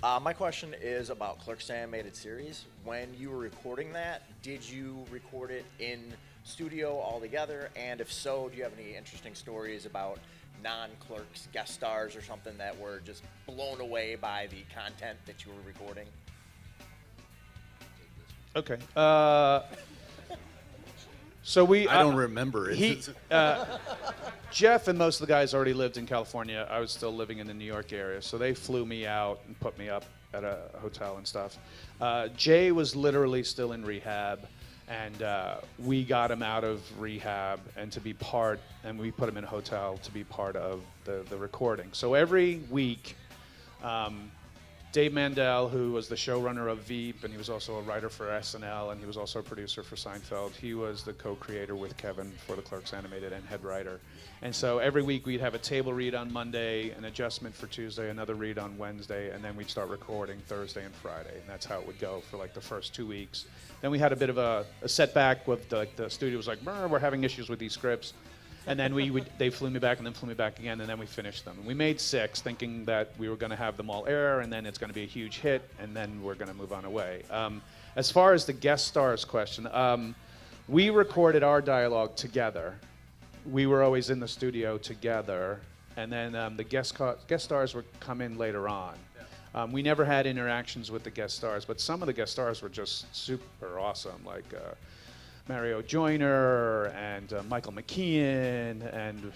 My question is about Clerks animated series. When you were recording that, did you record it in studio all together? And if so, do you have any interesting stories about non-Clerks guest stars or something that were just blown away by the content that you were recording? Okay. So I don't remember it. Jeff and most of the guys already lived in California. I was still living in the New York area, so they flew me out and put me up at a hotel and stuff. Jay was literally still in rehab, and we got him out of rehab and we put him in a hotel to be part of the recording. So every week, Dave Mandel, who was the showrunner of Veep, and he was also a writer for SNL, and he was also a producer for Seinfeld. He was the co-creator with Kevin for the Clerks animated and head writer. And so every week we'd have a table read on Monday, an adjustment for Tuesday, another read on Wednesday, and then we'd start recording Thursday and Friday. And that's how it would go for like the first 2 weeks. Then we had a bit of a setback with the studio was like, we're having issues with these scripts. And then they flew me back and then flew me back again, and then we finished them. And we made 6, thinking that we were going to have them all air, and then it's going to be a huge hit, and then we're going to move on away. As far as the guest stars question, we recorded our dialogue together. We were always in the studio together, and then the guest stars would come in later on. We never had interactions with the guest stars, but some of the guest stars were just super awesome, like Mario Joyner and Michael McKean and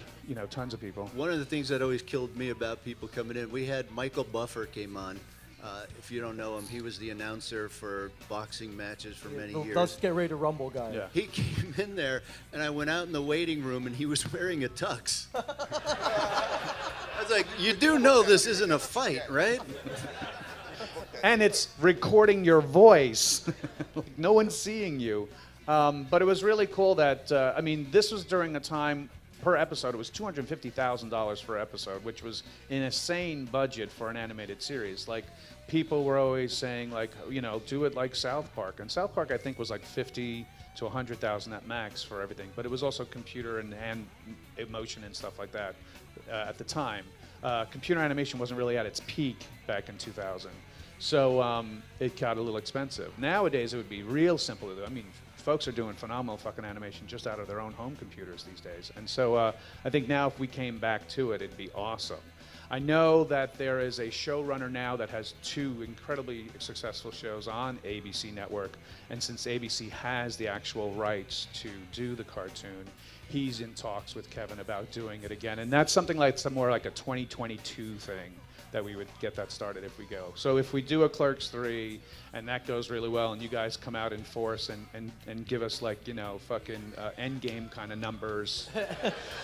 tons of people. One of the things that always killed me about people coming in, we had Michael Buffer came on. If you don't know him, he was the announcer for boxing matches for many years. Let's get ready to rumble guy. Yeah. He came in there, and I went out in the waiting room, and he was wearing a tux. I was like, you do know this isn't a fight, right? And it's recording your voice. Like, no one's seeing you. But it was really cool that, this was during a time, per episode, it was $250,000 per episode, which was an insane budget for an animated series. Like, people were always saying, like, do it like South Park. And South Park, I think, was like 50 to 100,000 at max for everything. But it was also computer and hand emotion and stuff like that at the time. Computer animation wasn't really at its peak back in 2000. So it got a little expensive. Nowadays, it would be real simple to do. Folks are doing phenomenal fucking animation just out of their own home computers these days. And so I think now if we came back to it, it'd be awesome. I know that there is a showrunner now that has 2 incredibly successful shows on ABC Network. And since ABC has the actual rights to do the cartoon, he's in talks with Kevin about doing it again. And that's something like more like a 2022 thing, that we would get that started if we go. So if we do a Clerks 3 and that goes really well and you guys come out in force and give us fucking Endgame kind of numbers.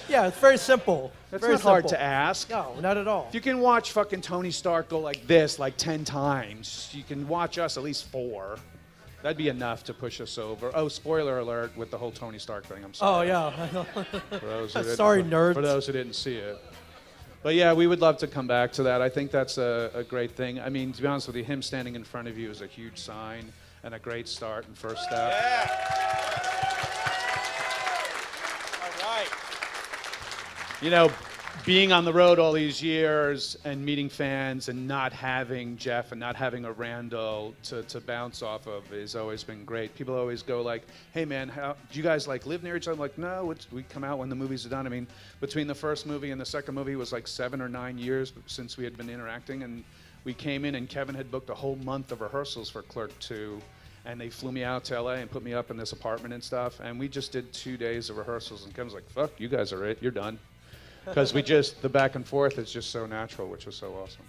Yeah, it's very simple. That's very not hard simple. to ask. No, not at all. If you can watch fucking Tony Stark go like this like 10 times, you can watch us at least 4. That'd be enough to push us over. Oh, spoiler alert with the whole Tony Stark thing. I'm sorry. Oh, yeah. Sorry, nerds. For those who didn't see it. But yeah, we would love to come back to that. I think that's a great thing. To be honest with you, him standing in front of you is a huge sign and a great start and first step. Yeah. All right. Being on the road all these years and meeting fans and not having Jeff and not having a Randall to bounce off of has always been great. People always go like, hey man, do you guys live near each other? I'm like, no, we come out when the movies are done. Between the first movie and the second movie was like 7 or 9 years since we had been interacting, and we came in and Kevin had booked a whole month of rehearsals for Clerk 2, and they flew me out to LA and put me up in this apartment and stuff, and we just did 2 days of rehearsals, and Kevin's like, fuck, you guys are it, you're done. Because the back and forth is just so natural, which was so awesome.